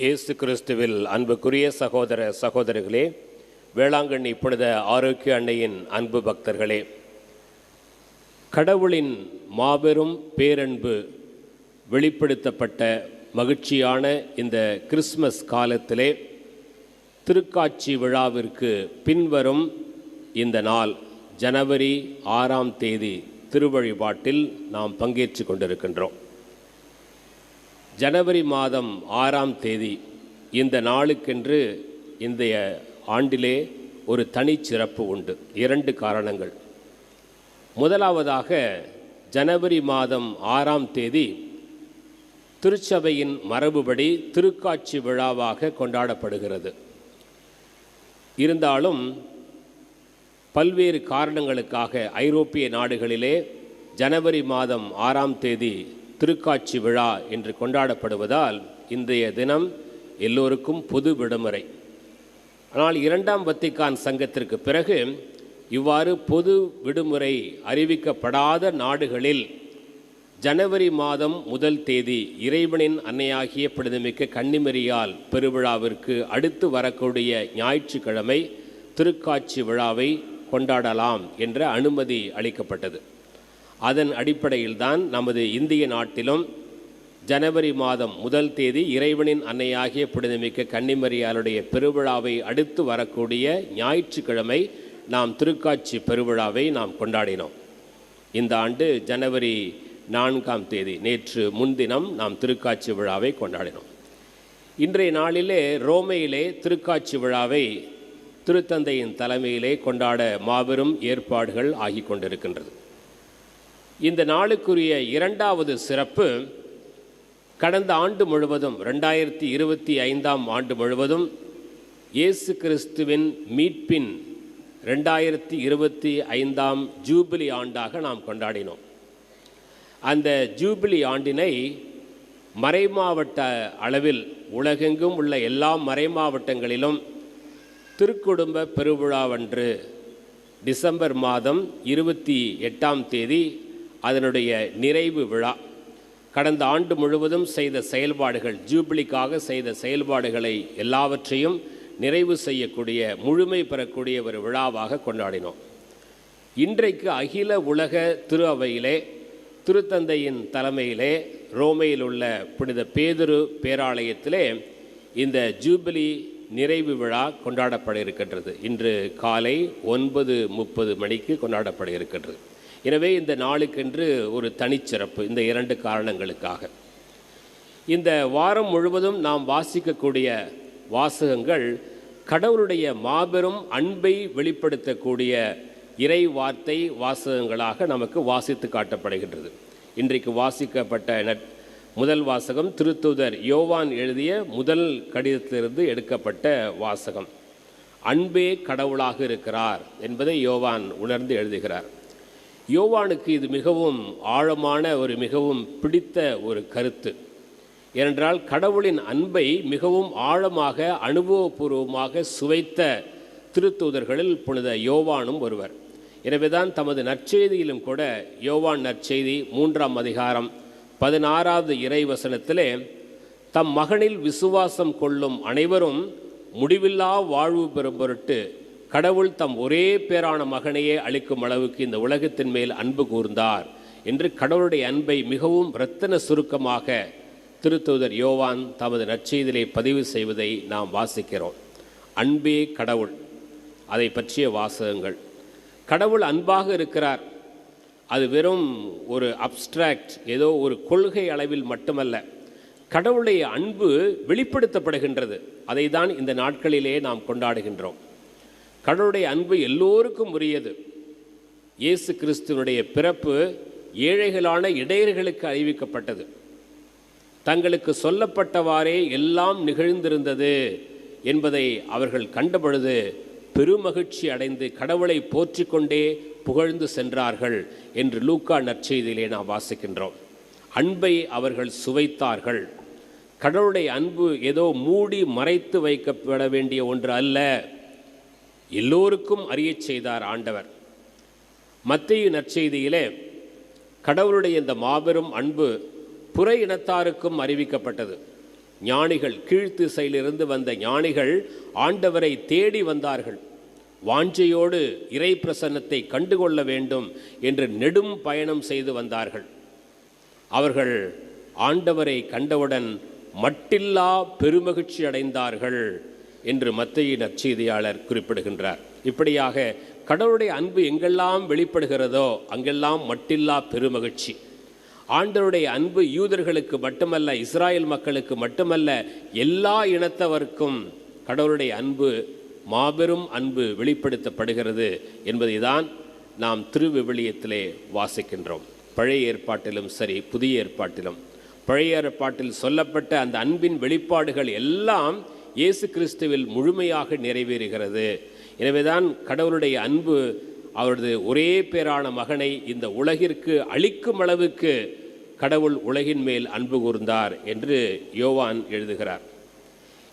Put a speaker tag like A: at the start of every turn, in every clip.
A: இயேசு கிறிஸ்துவில் அன்புக்குரிய சகோதர சகோதரிகளே, வேளாங்கண்ணி புனித ஆரோக்கிய அன்னையின் அன்பு பக்தர்களே, கடவுளின் மாபெரும் பேரன்பு வெளிப்படுத்தப்பட்ட மகிழ்ச்சியான இந்த கிறிஸ்மஸ் காலத்திலே திருக்காட்சி விழாவிற்கு பின்வரும் இந்த நாள் ஜனவரி 6ஆம் தேதி திருவழிபாட்டில் நாம் பங்கேற்று கொண்டிருக்கின்றோம். ஜனவரி மாதம் 6ஆம் தேதி இந்த நாளுக்கென்று இந்த ஆண்டிலே ஒரு தனிச்சிறப்பு உண்டு. 2 காரணங்கள். முதலாவதாக, ஜனவரி மாதம் 6ஆம் தேதி திருச்சபையின் மரபுபடி திருக்காட்சி விழாவாக கொண்டாடப்படுகிறது. இருந்தாலும் பல்வேறு காரணங்களுக்காக ஐரோப்பிய நாடுகளிலே ஜனவரி மாதம் 6ஆம் தேதி திருக்காட்சி விழா என்று கொண்டாடப்படுவதால் இன்றைய தினம் எல்லோருக்கும் பொது விடுமுறை. ஆனால் 2ஆம் வத்திக்கான் சங்கத்திற்கு பிறகு இவ்வாறு பொது விடுமுறை அறிவிக்கப்படாத நாடுகளில் ஜனவரி மாதம் 1 தேதி இறைவனின் அன்னையாகிய புனிதமிக்க கன்னிமரியால் பெருவிழாவிற்கு அடுத்து வரக்கூடிய ஞாயிற்றுக்கிழமை திருக்காட்சி விழாவை கொண்டாடலாம் என்ற அனுமதி அளிக்கப்பட்டது. அதன் அடிப்படையில்தான் நமது இந்திய நாட்டிலும் ஜனவரி மாதம் 1 தேதி இறைவனின் அன்னையாகிய புனிதமிக்க கன்னிமரியாளுடைய பெருவிழாவை அடுத்து வரக்கூடிய ஞாயிற்றுக்கிழமை நாம் திருக்காட்சி பெருவிழாவை நாம் கொண்டாடினோம். இந்த ஆண்டு ஜனவரி 4ஆம் தேதி நேற்று முன்தினம் நாம் திருக்காட்சி விழாவை கொண்டாடினோம். இன்றைய நாளிலே ரோமையிலே திருக்காட்சி விழாவை திருத்தந்தையின் தலைமையிலே கொண்டாட மாபெரும் ஏற்பாடுகள் ஆகி கொண்டிருக்கின்றது. இந்த நாளுக்குரிய 2வது சிறப்பு, கடந்த ஆண்டு முழுவதும் 2025ஆம் ஆண்டு முழுவதும் இயேசு கிறிஸ்துவின் மீட்பின் 2025ஆம் ஜூபிலி ஆண்டாக நாம் கொண்டாடினோம். அந்த ஜூபிலி ஆண்டினை மறைமாவட்ட அளவில் உலகெங்கும் உள்ள எல்லா மறைமாவட்டங்களிலும் திருக்குடும்ப பெருவிழாவன்று டிசம்பர் மாதம் 28ஆம் தேதி அதனுடைய நிறைவு விழா. கடந்த ஆண்டு முழுவதும் செய்த செயல்பாடுகள், ஜூபிலிக்காக செய்த செயல்பாடுகளை எல்லாவற்றையும் நிறைவு செய்யக்கூடிய, முழுமை பெறக்கூடிய ஒரு விழாவாக கொண்டாடினோம். இன்றைக்கு அகில உலக திரு அவையிலே திருத்தந்தையின் தலைமையிலே ரோமையில் உள்ள புனித பேதுரு பேராலயத்திலே இந்த ஜூபிலி நிறைவு விழா கொண்டாடப்பட இருக்கின்றது. இன்று காலை 9:30 மணிக்கு கொண்டாடப்பட இருக்கின்றது. எனவே இந்த நாளுக்கென்று ஒரு தனிச்சிறப்பு. இந்த 2 காரணங்களுக்காக இந்த வாரம் முழுவதும் நாம் வாசிக்கக்கூடிய வாசகங்கள் கடவுளுடைய மாபெரும் அன்பை வெளிப்படுத்தக்கூடிய இறை வார்த்தை வாசகங்களாக நமக்கு வாசித்து காட்டப்படுகின்றது. இன்றைக்கு வாசிக்கப்பட்ட முதல் வாசகம் திருத்தூதர் யோவான் எழுதிய முதல் கடிதத்திலிருந்து எடுக்கப்பட்ட வாசகம். அன்பே கடவுளாக இருக்கிறார் என்பதை யோவான் உணர்ந்து எழுதுகிறார். யோவானுக்கு இது மிகவும் ஆழமான மிகவும் பிடித்த ஒரு கருத்து. ஏனென்றால் கடவுளின் அன்பை மிகவும் ஆழமாக அனுபவபூர்வமாக சுவைத்த திருத்தூதர்களில் புனித யோவானும் ஒருவர். எனவேதான் தமது நற்செய்தியிலும் கூட யோவான் நற்செய்தி 3ஆம் அதிகாரம் 16வது இறைவசனத்திலே, தம் மகனில் விசுவாசம் கொள்ளும் அனைவரும் முடிவில்லா வாழ்வு பெறும் பொருட்டு கடவுள் தம் ஒரே பேரான மகனையே அளிக்கும் அளவுக்கு இந்த உலகத்தின் மேல் அன்பு கூர்ந்தார் என்று கடவுளுடைய அன்பை மிகவும் இரத்தின சுருக்கமாக திருத்தூதர் யோவான் தமது நற்செய்தியிலே பதிவு செய்வதை நாம் வாசிக்கிறோம். அன்பே கடவுள், அதை பற்றிய வாசகங்கள். கடவுள் அன்பாக இருக்கிறார். அது வெறும் ஒரு அப்ஸ்ட்ராக்ட், ஏதோ ஒரு கொள்கை அளவில் மட்டுமல்ல. கடவுளுடைய அன்பு வெளிப்படுத்தப்படுகின்றது. அதை தான் இந்த நாட்களிலே நாம் கொண்டாடுகின்றோம். கடவுளுடைய அன்பு எல்லோருக்கும் உரியது. இயேசு கிறிஸ்துவனுடைய பிறப்பு ஏழைகளான இடையர்களுக்கு அறிவிக்கப்பட்டது. தங்களுக்கு சொல்லப்பட்டவாறே எல்லாம் நிகழ்ந்திருந்தது என்பதை அவர்கள் கண்டபொழுது பெருமகிழ்ச்சி அடைந்து கடவுளை போற்றி கொண்டே புகழ்ந்து சென்றார்கள் என்று லூக்கா நற்செய்தியிலே நாம் வாசிக்கின்றோம். அன்பை அவர்கள் சுவைத்தார்கள். கடவுளுடைய அன்பு ஏதோ மூடி மறைத்து வைக்கப்பட வேண்டிய ஒன்று அல்ல, எல்லோருக்கும் அறியச் செய்தார் ஆண்டவர். மத்தேயு நற்செய்தியிலே கடவுளுடைய இந்த மாபெரும் அன்பு புற இனத்தாருக்கும் அறிவிக்கப்பட்டது. ஞானிகள், கீழ்த்திசையிலிருந்து வந்த ஞானிகள் ஆண்டவரை தேடி வந்தார்கள். வாஞ்சையோடு இறை பிரசன்னத்தை கண்டுகொள்ள வேண்டும் என்று நெடும் பயணம் செய்து வந்தார்கள். அவர்கள் ஆண்டவரை கண்டவுடன் மட்டில்லா பெருமகிழ்ச்சி அடைந்தார்கள் என்று மத்தேயு நற்செய்தியாளர் குறிப்பிடுகின்றார். இப்படியாக கடவுளுடைய அன்பு எங்கெல்லாம் வெளிப்படுகிறதோ அங்கெல்லாம் மட்டில்லா பெருமகிழ்ச்சி. ஆண்டவருடைய அன்பு யூதர்களுக்கு மட்டுமல்ல, இஸ்ராயல் மக்களுக்கு மட்டுமல்ல, எல்லா இனத்தவருக்கும் கடவுளுடைய அன்பு, மாபெரும் அன்பு வெளிப்படுத்தப்படுகிறது என்பதை தான் நாம் திருவிவிலியத்திலே வாசிக்கின்றோம். பழைய ஏற்பாட்டிலும் சரி, புதிய ஏற்பாட்டிலும். பழைய ஏற்பாட்டில் சொல்லப்பட்ட அந்த அன்பின் வெளிப்பாடுகள் எல்லாம் இயேசு கிறிஸ்துவில் முழுமையாக நிறைவேறுகிறது. எனவேதான் கடவுளுடைய அன்பு அவரது ஒரே பேரான மகனை இந்த உலகிற்கு அளிக்கும் அளவுக்கு கடவுள் உலகின் மேல் அன்பு கூர்ந்தார் என்று யோவான் எழுதுகிறார்.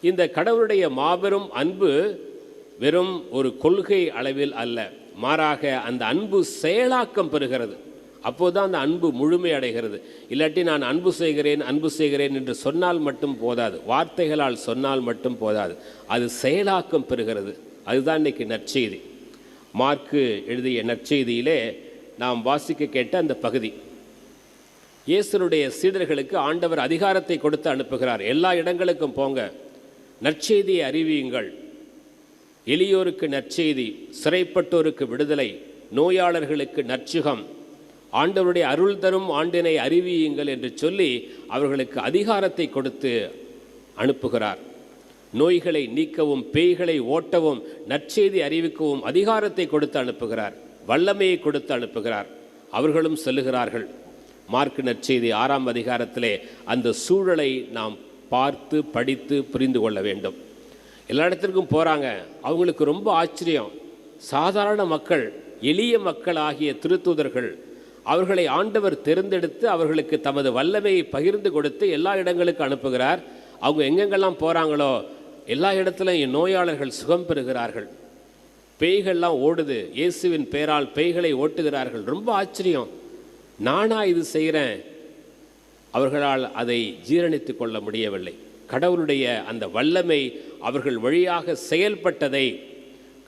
A: இந்த கடவுளுடைய மாபெரும் அன்பு வெறும் ஒரு கொள்கை அளவில் அல்ல, மாறாக அந்த அன்பு செயலாக்கம் பெறுகிறது. அப்போதுதான் அந்த அன்பு முழுமை அடைகிறது. இல்லாட்டி நான் அன்பு செய்கிறேன் என்று சொன்னால் மட்டும் போதாது, வார்த்தைகளால் சொன்னால் மட்டும் போதாது, அது செயலாக்கம் பெறுகிறது. அதுதான் இன்னைக்கு நற்செய்தி. மார்க்கு எழுதிய நற்செய்தியிலே நாம் வாசிக்க கேட்ட அந்த பகுதி, இயேசுனுடைய சீடர்களுக்கு ஆண்டவர் அதிகாரத்தை கொடுத்து அனுப்புகிறார். எல்லா இடங்களுக்கும் போங்க, நற்செய்தியை அறிவியுங்கள், எளியோருக்கு நற்செய்தி, சிறைப்பட்டோருக்கு விடுதலை, நோயாளர்களுக்கு நற்சுகம், ஆண்டவருடைய அருள் தரும் ஆண்டினை அறிவியுங்கள் என்று சொல்லி அவர்களுக்கு அதிகாரத்தை கொடுத்து அனுப்புகிறார். நோய்களை நீக்கவும், பேய்களை ஓட்டவும், நற்செய்தி அறிவிக்கவும் அதிகாரத்தை கொடுத்து அனுப்புகிறார். வல்லமையை கொடுத்து அனுப்புகிறார். அவர்களும் செல்லுகிறார்கள். மார்க்கு நற்செய்தி 6ஆம் அதிகாரத்திலே அந்த சூழலை நாம் பார்த்து படித்து புரிந்து கொள்ள வேண்டும். எல்லா இடத்திற்கும் போகிறாங்க. அவங்களுக்கு ரொம்ப ஆச்சரியம். சாதாரண மக்கள், எளிய மக்கள் ஆகிய திருத்தூதர்கள், அவர்களை ஆண்டவர் தேர்ந்தெடுத்து அவர்களுக்கு தமது வல்லமையை பகிர்ந்து கொடுத்து எல்லா இடங்களுக்கும் அனுப்புகிறார். அவங்க எங்கெங்கெல்லாம் போகிறாங்களோ எல்லா இடத்துலையும் நோயாளர்கள் சுகம் பெறுகிறார்கள். பேய்கள்லாம் ஓடுது. இயேசுவின் பெயரால் பேய்களை ஓட்டுகிறார்கள். ரொம்ப ஆச்சரியம். நானா இது செய்கிறேன்? அவர்களால் அதை ஜீரணித்து கொள்ள முடியவில்லை. கடவுளுடைய அந்த வல்லமை அவர்கள் வழியாக செயல்பட்டதை,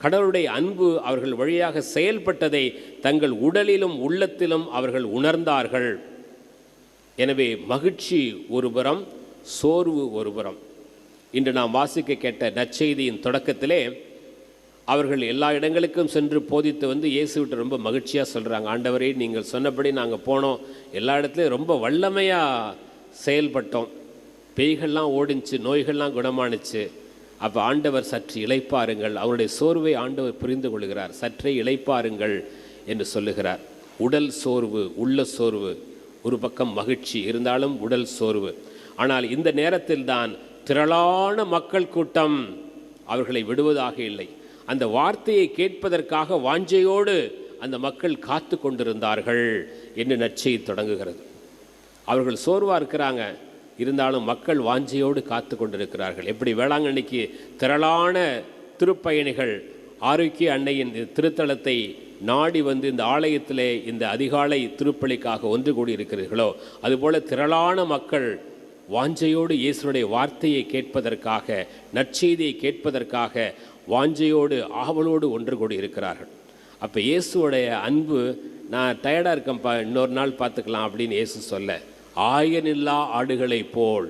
A: கடவுளுடைய அன்பு அவர்கள் வழியாக செயல்பட்டதை தங்கள் உடலிலும் உள்ளத்திலும் அவர்கள் உணர்ந்தார்கள். எனவே மகிழ்ச்சி ஒருபுறம், சோர்வு ஒருபுறம். இன்று நாம் வாசிக்க கேட்ட நற்செய்தியின் தொடக்கத்திலே அவர்கள் எல்லா இடங்களுக்கும் சென்று போதித்து வந்து இயேசுவிட்ட ரொம்ப மகிழ்ச்சியாக சொல்கிறாங்க, ஆண்டவரே நீங்கள் சொன்னபடி நாங்கள் போனோம், எல்லா இடத்துலையும் ரொம்ப வல்லமையாக செயல்பட்டோம், பேய்கள்லாம் ஓடிச்சு, நோய்கள்லாம் குணமானுச்சு. அப்போ ஆண்டவர் சற்று இளைப்பாருங்கள், அவருடைய சோர்வை ஆண்டவர் புரிந்து கொள்கிறார். சற்றே இளைப்பாருங்கள் என்று சொல்லுகிறார். உடல் சோர்வு, உள்ள சோர்வு, ஒரு பக்கம் மகிழ்ச்சி இருந்தாலும் உடல் சோர்வு. ஆனால் இந்த நேரத்தில் தான் திரளான மக்கள் கூட்டம் அவர்களை விடுவதாக இல்லை. அந்த வார்த்தையை கேட்பதற்காக வாஞ்சையோடு அந்த மக்கள் காத்து கொண்டிருந்தார்கள் என்று நற்செய்தி தொடங்குகிறது. அவர்கள் சோர்வாக இருக்கிறாங்க, இருந்தாலும் மக்கள் வாஞ்சையோடு காத்து கொண்டிருக்கிறார்கள். எப்படி வேளாங்கண்ணிக்கு திரளான திருப்பயணிகள் ஆரோக்கிய அன்னையின் திருத்தலத்தை நாடி வந்து இந்த ஆலயத்திலே இந்த அதிகாலை திருப்பலிக்காக ஒன்று கூடி இருக்கிறீர்களோ, அதுபோல திரளான மக்கள் வாஞ்சையோடு இயேசுனுடைய வார்த்தையை கேட்பதற்காக, நற்செய்தியை கேட்பதற்காக வாஞ்சையோடு ஆவலோடு ஒன்று கூடி இருக்கிறார்கள். அப்போ இயேசுவோடைய அன்பு, நான் டயர்டாக இருக்கேன்ப்பா, இன்னொரு நாள் பார்த்துக்கலாம் அப்படின்னு இயேசு சொல்ல, ஆயனில்லா ஆடுகளை போல்,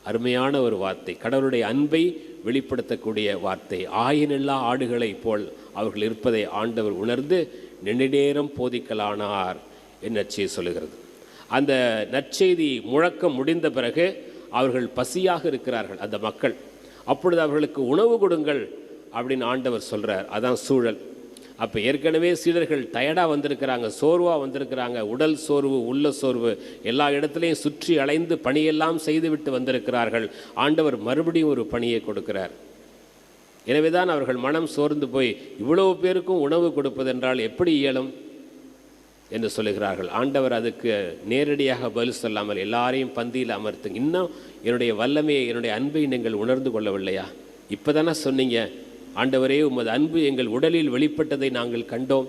A: அருமையான ஒரு வார்த்தை, கடவுளுடைய அன்பை வெளிப்படுத்தக்கூடிய வார்த்தை. ஆயனில்லா ஆடுகளை போல் அவர்கள் இருப்பதை ஆண்டவர் உணர்ந்து நெடுநேரம் போதிக்கலானார் என்று நற்செய்தி சொல்லுகிறது. அந்த நற்செய்தி முழக்கம் முடிந்த பிறகு அவர்கள் பசியாக இருக்கிறார்கள் அந்த மக்கள். அப்பொழுது அவர்களுக்கு உணவு கொடுங்கள் அப்படின்னு ஆண்டவர் சொல்கிறார். அதான் சூழல். அப்போ ஏற்கனவே சீடர்கள் டயர்டாக வந்திருக்கிறாங்க, சோர்வாக வந்திருக்கிறாங்க, உடல் சோர்வு, உள்ள சோர்வு, எல்லா இடத்துலையும் சுற்றி அலைந்து பணியெல்லாம் செய்துவிட்டு வந்திருக்கிறார்கள். ஆண்டவர் மறுபடியும் ஒரு பணியை கொடுக்கிறார். எனவே தான் அவர்கள் மனம் சோர்ந்து போய் இவ்வளவு பேருக்கும் உணவு கொடுப்பதென்றால் எப்படி இயலும் என்று சொல்லுகிறார்கள். ஆண்டவர் அதுக்கு நேரடியாக பதில் சொல்லாமல் எல்லாரையும் பந்தியில் அமர்த்துங்க, இன்னும் என்னுடைய வல்லமையை, என்னுடைய அன்பை நீங்கள் உணர்ந்து கொள்ளவில்லையா? இப்போ தானே சொன்னீங்க, ஆண்டவரே உமது அன்பு எங்கள் உடலில் வெளிப்பட்டதை நாங்கள் கண்டோம்,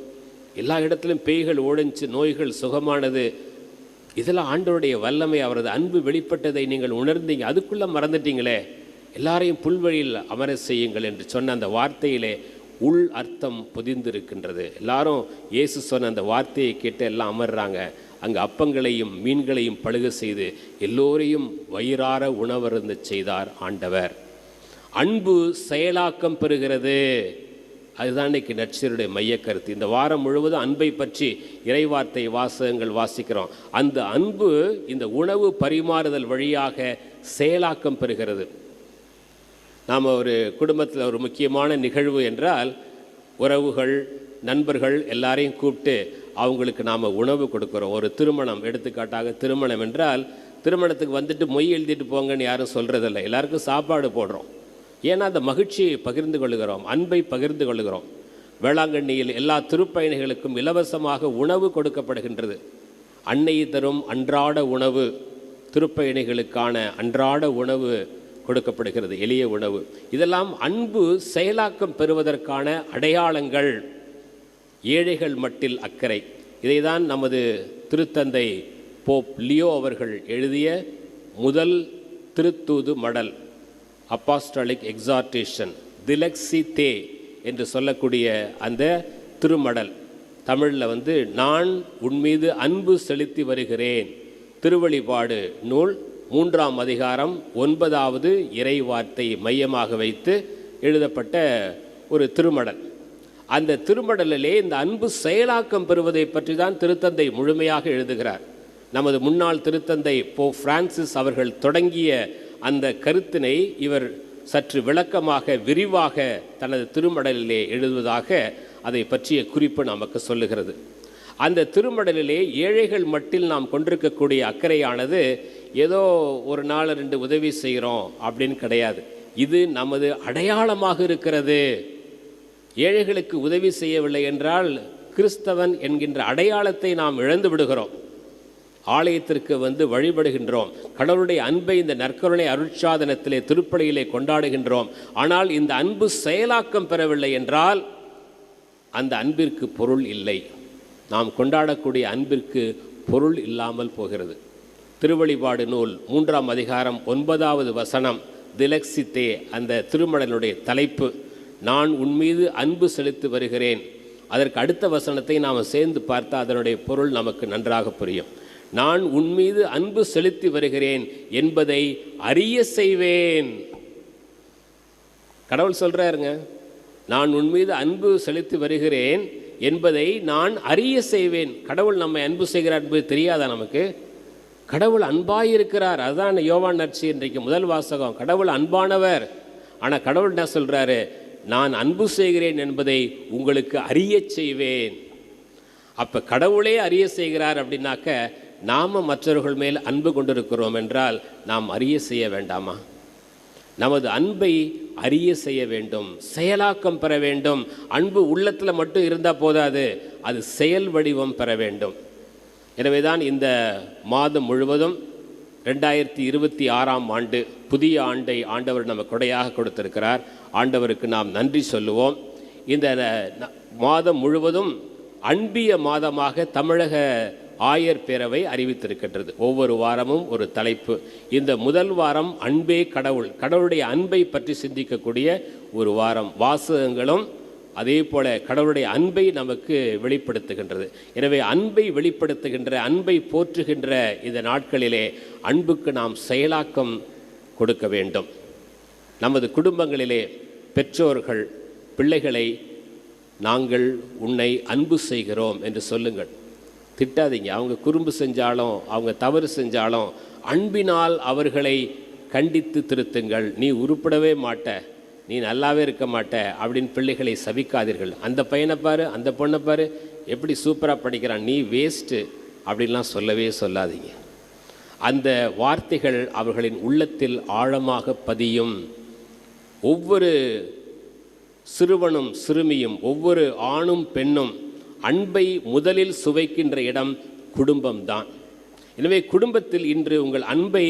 A: எல்லா இடத்திலும் பேய்கள் ஓடிச்சு, நோய்கள் சுகமானது, இதெல்லாம் ஆண்டவருடைய வல்லமை, அவரது அன்பு வெளிப்பட்டதை நீங்கள் உணர்ந்தீங்க, அதுக்குள்ளே மறந்துட்டீங்களே. எல்லாரையும் புல்வழியில் அமர செய்யுங்கள் என்று சொன்ன அந்த வார்த்தையிலே உள் அர்த்தம் பொதிந்திருக்கின்றது. எல்லாரும் இயேசு சொன்ன அந்த வார்த்தையை கேட்டு எல்லாம் அமர்றாங்க. அங்கே அப்பங்களையும் மீன்களையும் பழுக செய்து எல்லோரையும் வயிறார உணவருந்த செய்தார் ஆண்டவர். அன்பு செயலாக்கம் பெறுகிறது. அதுதான் இன்றைக்கி நற்செய்தியுடைய மையக்கருத்து. இந்த வாரம் முழுவதும் அன்பை பற்றி இறைவார்த்தை வாசகங்கள் வாசிக்கிறோம். அந்த அன்பு இந்த உணவு பரிமாறுதல் வழியாக செயலாக்கம் பெறுகிறது. நாம் ஒரு குடும்பத்தில் ஒரு முக்கியமான நிகழ்வு என்றால் உறவுகள், நண்பர்கள் எல்லாரையும் கூப்பிட்டு அவங்களுக்கு நாம் உணவு கொடுக்குறோம். ஒரு திருமணம், எடுத்துக்காட்டாக திருமணம் என்றால் திருமணத்துக்கு வந்துட்டு மொய் எழுதிட்டு போங்கன்னு யாரும் சொல்கிறதில்லை. எல்லாருக்கும் சாப்பாடு போடுறோம். ஏன்னா அந்த மகிழ்ச்சியை பகிர்ந்து கொள்கிறோம், அன்பை பகிர்ந்து கொள்கிறோம். வேளாங்கண்ணியில் எல்லா திருப்பயணிகளுக்கும் இலவசமாக உணவு கொடுக்கப்படுகின்றது. அன்னை தரும் அன்றாட உணவு, திருப்பயணிகளுக்கான அன்றாட உணவு கொடுக்கப்படுகிறது, எளிய உணவு. இதெல்லாம் அன்பு செயலாக்கம் பெறுவதற்கான அடையாளங்கள். ஏழைகள் மட்டில் அக்கறை, இதைதான் நமது திருத்தந்தை போப் லியோ அவர்கள் எழுதிய முதல் திருத்தூது மடல், அப்பாஸ்டாலிக் எக்ஸார்டேஷன் திலக்ஸி தே என்று சொல்லக்கூடிய அந்த திருமடல், தமிழில் நான் உன்மீது அன்பு செலுத்தி வருகிறேன், திருவழிபாடு நூல் 3ஆம் அதிகாரம் 9வது இறை வார்த்தை மையமாக வைத்து எழுதப்பட்ட ஒரு திருமடல். அந்த திருமடலிலே இந்த அன்பு செயலாக்கம் பெறுவதை பற்றி தான் திருத்தந்தை முழுமையாக எழுதுகிறார். நமது முன்னாள் திருத்தந்தை போப் பிரான்சிஸ் அவர்கள் தொடங்கிய அந்த கருத்தினை இவர் சற்று விளக்கமாக விரிவாக தனது திருமடலிலே எழுதுவதாக அதை பற்றிய குறிப்பு நமக்கு சொல்லுகிறது. அந்த திருமடலிலே ஏழைகள் மட்டில் நாம் கொண்டிருக்கக்கூடிய அக்கறையானது ஏதோ ஒரு நாள் 2 உதவி செய்கிறோம் அப்படின்னு கிடையாது. இது நமது அடையாளமாக இருக்கிறது. ஏழைகளுக்கு உதவி செய்யவில்லை என்றால் கிறிஸ்தவன் என்கின்ற அடையாளத்தை நாம் இழந்து விடுகிறோம். ஆலயத்திற்கு வழிபடுகின்றோம், கடவுளுடைய அன்பை இந்த நற்கருணை அருட்சாதனத்திலே திருப்பலியிலே கொண்டாடுகின்றோம். ஆனால் இந்த அன்பு செயலாக்கம் பெறவில்லை என்றால் அந்த அன்பிற்கு பொருள் இல்லை. நாம் கொண்டாடக்கூடிய அன்பிற்கு பொருள் இல்லாமல் போகிறது. திருவழிபாடு நூல் 3ஆம் அதிகாரம் 9வது வசனம் திலக்ஸித்தே, அந்த திருமடலுடைய தலைப்பு, நான் உன்மீது அன்பு செலுத்தி வருகிறேன். அதற்கு அடுத்த வசனத்தை நாம் சேர்ந்து பார்த்தா அதனுடைய பொருள் நமக்கு நன்றாக புரியும். நான் உன்மீது அன்பு செலுத்தி வருகிறேன் என்பதை அறிய செய்வேன். கடவுள் சொல்றாருங்க, நான் உன்மீது அன்பு செலுத்தி வருகிறேன் என்பதை நான் அறிய செய்வேன். கடவுள் நம்மை அன்பு செய்கிறார் என்பது தெரியாதா நமக்கு? கடவுள் அன்பாயிருக்கிறார். அதுதான் யோவான் நற்செய்தி இன்றைக்கு முதல் வாசகம். கடவுள் அன்பானவர். ஆனால் கடவுள் என்ன சொல்கிறாரு? நான் அன்பு செய்கிறேன் என்பதை உங்களுக்கு அறிய செய்வேன். அப்போ கடவுளே அறிய செய்கிறார் அப்படின்னாக்க நாம் மற்றவர்கள் மேல் அன்பு கொண்டிருக்கிறோம் என்றால் நாம் அறிய செய்ய வேண்டாமா? நமது அன்பை அறிய செய்ய வேண்டும், செயலாக்கம் பெற வேண்டும். அன்பு உள்ளத்தில் மட்டும் இருந்தால் போதாது, அது செயல் வடிவம் பெற வேண்டும். எனவே தான் இந்த மாதம் முழுவதும் 2026ஆம் ஆண்டு புதிய ஆண்டை ஆண்டவர் நம்ம கொடையாக கொடுத்திருக்கிறார். ஆண்டவருக்கு நாம் நன்றி சொல்லுவோம். இந்த மாதம் முழுவதும் அன்பிய மாதமாக தமிழக ஆயர் பேரவை அறிவித்திருக்கின்றது. ஒவ்வொரு வாரமும் ஒரு தலைப்பு. இந்த முதல் வாரம் அன்பே கடவுள், கடவுளுடைய அன்பை பற்றி சிந்திக்கக்கூடிய ஒரு வாரம். வாசகங்களும் அதே போல கடவுளுடைய அன்பை நமக்கு வெளிப்படுத்துகின்றது. எனவே அன்பை வெளிப்படுத்துகின்ற, அன்பை போற்றுகின்ற இந்த நாட்களிலே அன்புக்கு நாம் செயலாக்கம் கொடுக்க வேண்டும். நமது குடும்பங்களிலே பெற்றோர்கள் பிள்ளைகளை நாங்கள் உன்னை அன்பு செய்கிறோம் என்று சொல்லுங்கள். திட்டாதீங்க. அவங்க குறும்பு செஞ்சாலும் அவங்க தவறு செஞ்சாலும் அன்பினால் அவர்களை கண்டித்து திருத்துங்கள். நீ உருப்படவே மாட்ட, நீ நல்லாவே இருக்க மாட்ட அப்படின்னு பிள்ளைகளை சபிக்காதீர்கள். அந்த பையனை பாரு, அந்த பொண்ணை பாரு, எப்படி சூப்பராக படிக்கிறான், நீ வேஸ்ட்டு அப்படின்லாம் சொல்லவே சொல்லாதீங்க. அந்த வார்த்தைகள் அவர்களின் உள்ளத்தில் ஆழமாக பதியும். ஒவ்வொரு சிறுவனும் சிறுமியும், ஒவ்வொரு ஆணும் பெண்ணும் அன்பை முதலில் சுவைக்கின்ற இடம் குடும்பம்தான். எனவே குடும்பத்தில் இன்று உங்கள் அன்பை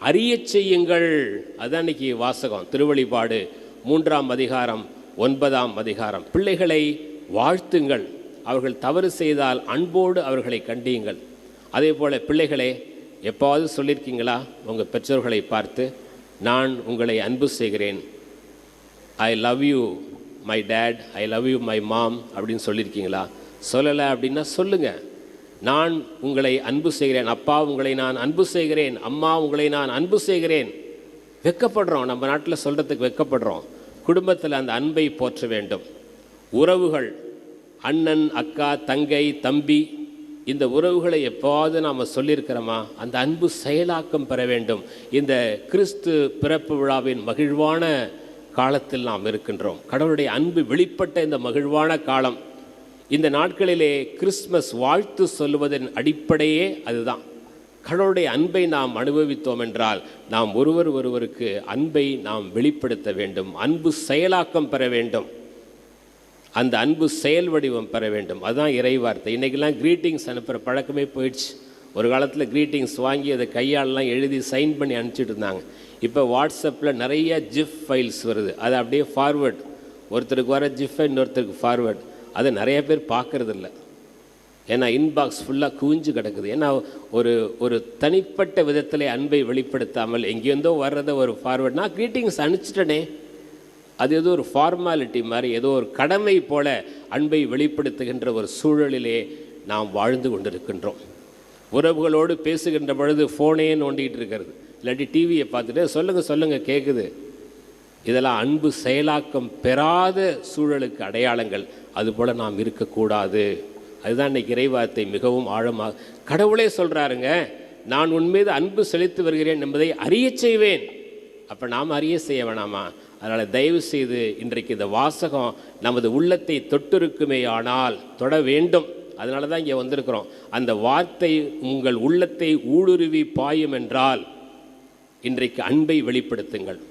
A: அறிய செய்யுங்கள். அதுதான் இன்னைக்கு வாசகம். திருவழிபாடு 3ஆம் அதிகாரம் 9ஆம் அதிகாரம். பிள்ளைகளை வாழ்த்துங்கள். அவர்கள் தவறு செய்தால் அன்போடு அவர்களை கண்டியுங்கள். அதே போல் பிள்ளைகளே, எப்போது சொல்லியிருக்கீங்களா உங்கள் பெற்றோர்களை பார்த்து, நான் உங்களை அன்பு செய்கிறேன், I love you my dad, I love you my mom அப்படின்னு சொல்லியிருக்கீங்களா? சொல்லலை அப்படின்னா சொல்லுங்கள். நான் உங்களை அன்பு செய்கிறேன், அப்பா உங்களை நான் அன்பு செய்கிறேன், அம்மா உங்களை நான் அன்பு செய்கிறேன். வெட்கப்படுறோம், நம்ம நாட்டில் சொல்கிறதுக்கு வெட்கப்படுறோம். குடும்பத்தில் அந்த அன்பை போற்ற வேண்டும். உறவுகள், அண்ணன், அக்கா, தங்கை, தம்பி, இந்த உறவுகளை எப்போது நாம் சொல்லியிருக்கிறோமா? அந்த அன்பு செயலாக்கம் பெற வேண்டும். இந்த கிறிஸ்து பிறப்பு விழாவின் மகிழ்வான காலத்தில் நாம் இருக்கின்றோம். கடவுளுடைய அன்பு வெளிப்பட்ட இந்த மகிழ்வான காலம். இந்த நாட்களிலே கிறிஸ்மஸ் வாழ்த்து சொல்லுவதன் அடிப்படையே அதுதான். கடவுளுடைய அன்பை நாம் அனுபவித்தோம் என்றால் நாம் ஒருவருக்கு அன்பை நாம் வெளிப்படுத்த வேண்டும். அன்பு செயலாக்கம் பெற வேண்டும். அந்த அன்பு செயல் வடிவம் பெற வேண்டும். அதுதான் இறைவார்த்தை. இன்றைக்கெல்லாம் க்ரீட்டிங்ஸ் அனுப்புகிற பழக்கமே போயிடுச்சு. ஒரு காலத்தில் க்ரீட்டிங்ஸ் வாங்கி அதை கையாலெலாம் எழுதி சைன் பண்ணி அனுப்பிச்சிட்டு இருந்தாங்க. இப்போ வாட்ஸ்அப்பில் நிறைய ஜிஃப் ஃபைல்ஸ் வருது. அதை அப்படியே ஃபார்வேர்டு, ஒருத்தருக்கு வர ஜிஃபை இன்னொருத்தருக்கு ஃபார்வேர்டு. அதை நிறைய பேர் பார்க்குறதில்ல. ஏன்னா இன்பாக்ஸ் ஃபுல்லாக குவிஞ்சு கிடக்குது. ஏன்னா ஒரு தனிப்பட்ட விதத்தில் அன்பை வெளிப்படுத்தாமல் எங்கேருந்தோ வர்றதை ஒரு ஃபார்வேர்ட், நான் க்ரீட்டிங்ஸ் அனுப்பிச்சிட்டனே, அது ஏதோ ஒரு ஃபார்மாலிட்டி மாதிரி, ஏதோ ஒரு கடமை போல அன்பை வெளிப்படுத்துகின்ற ஒரு சூழலிலே நாம் வாழ்ந்து கொண்டிருக்கின்றோம். உறவுகளோடு பேசுகின்ற பொழுது ஃபோனே நோண்டிகிட்டு இருக்கிறது, இல்லாட்டி டிவியை பார்த்துட்டு சொல்லுங்கள் கேட்குது. இதெல்லாம் அன்பு செயலாக்கம் பெறாத சூழலுக்கு அடையாளங்கள். அதுபோல் நாம் இருக்கக்கூடாது. அதுதான் இன்றைக்கி இறைவார்த்தை மிகவும் ஆழமாக கடவுளே சொல்கிறாருங்க, நான் உன்மீது அன்பு செலுத்தி வருகிறேன் என்பதை அறிய செய்வேன். அப்போ நாம் அறிய செய்ய வேணாமா? அதனால் தயவு செய்து இன்றைக்கு இந்த வாசகம் நமது உள்ளத்தை தொட்டிருக்குமே, ஆனால் தொட வேண்டும். அதனால தான் இங்கே வந்திருக்கிறோம். அந்த வார்த்தை உங்கள் உள்ளத்தை ஊடுருவி பாயும் என்றால் இன்றைக்கு அன்பை வெளிப்படுத்துங்கள்.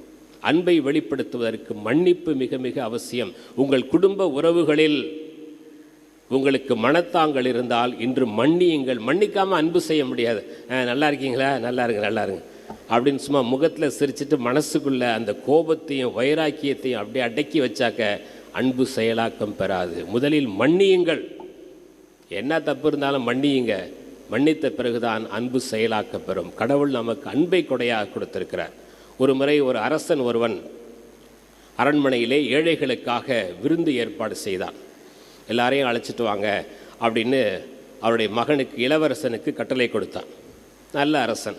A: அன்பை வெளிப்படுத்துவதற்கு மன்னிப்பு மிக மிக அவசியம். உங்கள் குடும்ப உறவுகளில் உங்களுக்கு மனத்தாங்கள் இருந்தால் இன்று மன்னியுங்கள். மன்னிக்காமல் அன்பு செய்ய முடியாது. நல்லா இருக்கீங்களா, நல்லா இருங்க அப்படின்னு சும்மா முகத்தில் சிரிச்சிட்டு மனசுக்குள்ளே அந்த கோபத்தையும் வைராக்கியத்தையும் அப்படியே அடக்கி வச்சாக்க அன்பு செயலாக்கம் பெறாது. முதலில் மன்னியுங்கள். என்ன தப்பு இருந்தாலும் மன்னியுங்க. மன்னித்த பிறகுதான் அன்பு செயலாக்கம் பெறும். கடவுள் நமக்கு அன்பை கொடையாக கொடுத்திருக்கிறார். ஒரு முறை ஒரு அரசன் ஒருவன் அரண்மனையிலே ஏழைகளுக்காக விருந்து ஏற்பாடு செய்தான். எல்லாரையும் அழைச்சிட்டு வாங்க அப்படின்னு அவருடைய மகனுக்கு, இளவரசனுக்கு கட்டளை கொடுத்தான். நல்ல அரசன்.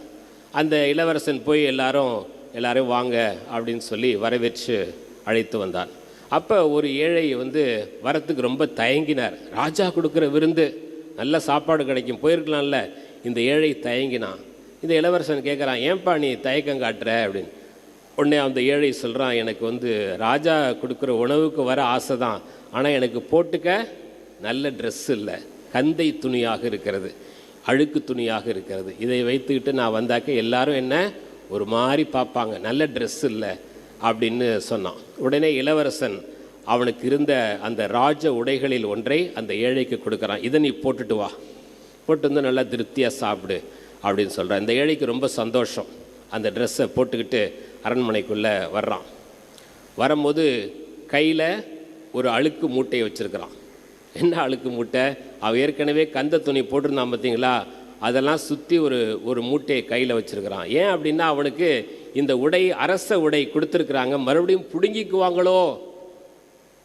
A: அந்த இளவரசன் போய் எல்லாரும் வாங்க அப்படின்னு சொல்லி வரவேற்று அழைத்து வந்தான். அப்போ ஒரு ஏழை வரத்துக்கு ரொம்ப தயங்கினார். ராஜா கொடுக்குற விருந்து, நல்ல சாப்பாடு கிடைக்கும், போயிருக்கலாம்ல. இந்த ஏழை தயங்கினான். இந்த இளவரசன் கேட்குறான், ஏன்பா நீ தயக்கம் காட்டுற அப்படின்னு. உடனே அந்த ஏழை சொல்கிறான், எனக்கு ராஜா கொடுக்குற உணவுக்கு வர ஆசை தான், ஆனால் எனக்கு போட்டுக்க நல்ல ட்ரெஸ் இல்லை, கந்தை துணியாக இருக்கிறது, அழுக்கு துணியாக இருக்கிறது. இதை வைத்துக்கிட்டு நான் வந்தாக்க எல்லாரும் என்ன ஒரு மாதிரி பார்ப்பாங்க, நல்ல ட்ரெஸ் இல்லை அப்படின்னு சொன்னான். உடனே இளவரசன் அவனுக்கு இருந்த அந்த ராஜ உடைகளில் ஒன்றை அந்த ஏழைக்கு கொடுக்குறான். இதை நீ போட்டுட்டு வா, போட்டு வந்து நல்லா திருப்தியாக சாப்பிடு அப்படின்னு சொல்கிறான். இந்த ஏழைக்கு ரொம்ப சந்தோஷம். அந்த ட்ரெஸ்ஸை போட்டுக்கிட்டு அரண்மனைக்குள்ளே வர்றான். வரும்போது கையில் ஒரு அழுக்கு மூட்டையை வச்சுருக்கிறான். என்ன அழுக்கு மூட்டை? அவன் ஏற்கனவே கந்த துணி போட்டிருந்தான் பார்த்தீங்களா, அதெல்லாம் சுற்றி ஒரு மூட்டையை கையில் வச்சுருக்கிறான். ஏன் அப்படின்னா அவனுக்கு இந்த உடை அரச உடை கொடுத்துருக்குறாங்க, மறுபடியும் பிடுங்கிக்குவாங்களோ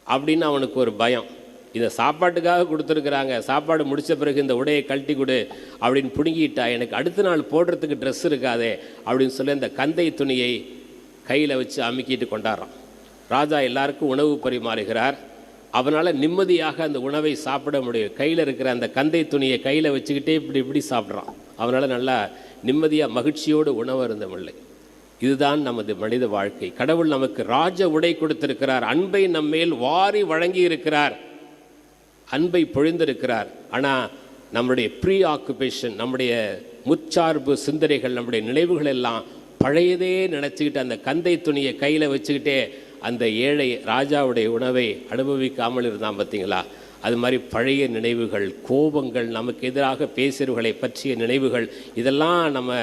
A: அப்படின்னு அவனுக்கு ஒரு பயம். இதை சாப்பாட்டுக்காக கொடுத்துருக்குறாங்க, சாப்பாடு முடித்த பிறகு இந்த உடையை கழட்டி கொடு அப்படின்னு பிடுங்கிட்டா எனக்கு அடுத்த நாள் போடுறதுக்கு ட்ரெஸ் இருக்காதே அப்படின்னு சொல்லி அந்த கந்தை துணியை கையில் வச்சு அமுக்கிட்டு கொண்டாடுறான். ராஜா எல்லாருக்கும் உணவு பரிமாறுகிறார். அவனால் நிம்மதியாக அந்த உணவை சாப்பிட முடியும். கையில் இருக்கிற அந்த கந்தை துணியை கையில் வச்சுக்கிட்டே இப்படி சாப்பிட்றான். அவனால் நல்லா நிம்மதியாக மகிழ்ச்சியோடு உணவு இருந்தமில்லை. இதுதான் நமது மனித வாழ்க்கை. கடவுள் நமக்கு ராஜ உடை கொடுத்திருக்கிறார், அன்பை நம்மேல் வாரி வழங்கி இருக்கிறார், அன்பை பொழிந்திருக்கிறார். ஆனால் நம்முடைய ப்ரீ ஆக்குபேஷன், நம்முடைய முற்சார்பு சிந்தனைகள், நம்முடைய நினைவுகள் எல்லாம் பழையதே நினச்சிக்கிட்டு அந்த கந்தை துணியை கையில் வச்சுக்கிட்டே அந்த ஏழை ராஜாவுடைய உணவை அனுபவிக்காமல் இருந்தான் பார்த்தீங்களா? அது மாதிரி பழைய நினைவுகள், கோபங்கள், நமக்கு எதிராக பேசுகிறவர்களை பற்றிய நினைவுகள், இதெல்லாம் நம்ம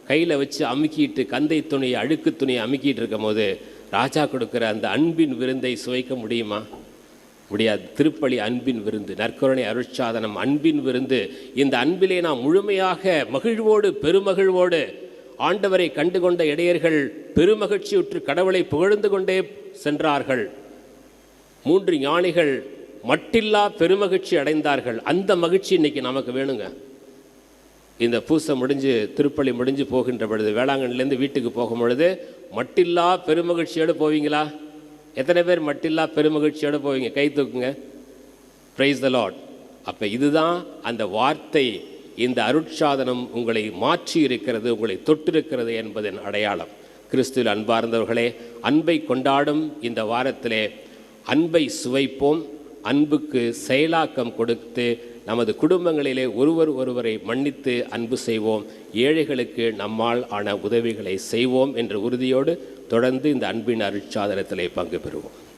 A: கையில் வச்சு அமுக்கிட்டு கந்தை துணியை அழுக்கு துணியை அமுக்கிட்டு இருக்கும் போது ராஜா கொடுக்குற அந்த அன்பின் விருந்தை சுவைக்க முடியுமா? முடியாது. திருப்பலி அன்பின் விருந்து, நற்கருணை அருட்சாதனம் அன்பின் விருந்து. இந்த அன்பிலே நாம் முழுமையாக மகிழ்வோடு பெருமகிழ்வோடு ஆண்டவரை கண்டுகொண்ட இடையர்கள் பெருமகிழ்ச்சியுற்று கடவுளை புகழ்ந்து கொண்டே சென்றார்கள். 3 ஞானிகள் மட்டில்லா பெருமகிழ்ச்சி அடைந்தார்கள். அந்த மகிழ்ச்சி இன்னைக்கு நமக்கு வேணுங்க. இந்த பூசை முடிஞ்சு திருப்பலி முடிஞ்சு போகின்ற பொழுது, வேளாங்கண்ணிலேருந்து வீட்டுக்கு போகும் பொழுது மட்டில்லா பெருமகிழ்ச்சியோடு போவீங்களா? எத்தனை பேர் மட்டில்லா பெருமகிழ்ச்சியோடு போவீங்க? கை தூக்குங்க. Praise the Lord. அப்போ இதுதான் அந்த வார்த்தை. இந்த அருட்சாதனம் உங்களை மாற்றி இருக்கிறது, உங்களை தொட்டிருக்கிறது என்பதன் அடையாளம். கிறிஸ்துவில் அன்பார்ந்தவர்களே, அன்பை கொண்டாடும் இந்த வாரத்திலே அன்பை சுவைப்போம். அன்புக்கு செயலாக்கம் கொடுத்து நமது குடும்பங்களிலே ஒருவரை மன்னித்து அன்பு செய்வோம். ஏழைகளுக்கு நம்மால் ஆன உதவிகளை செய்வோம் என்ற உறுதியோடு தொடர்ந்து இந்த அன்பின் அருட்சாதனத்திலே பங்கு பெறுவோம்.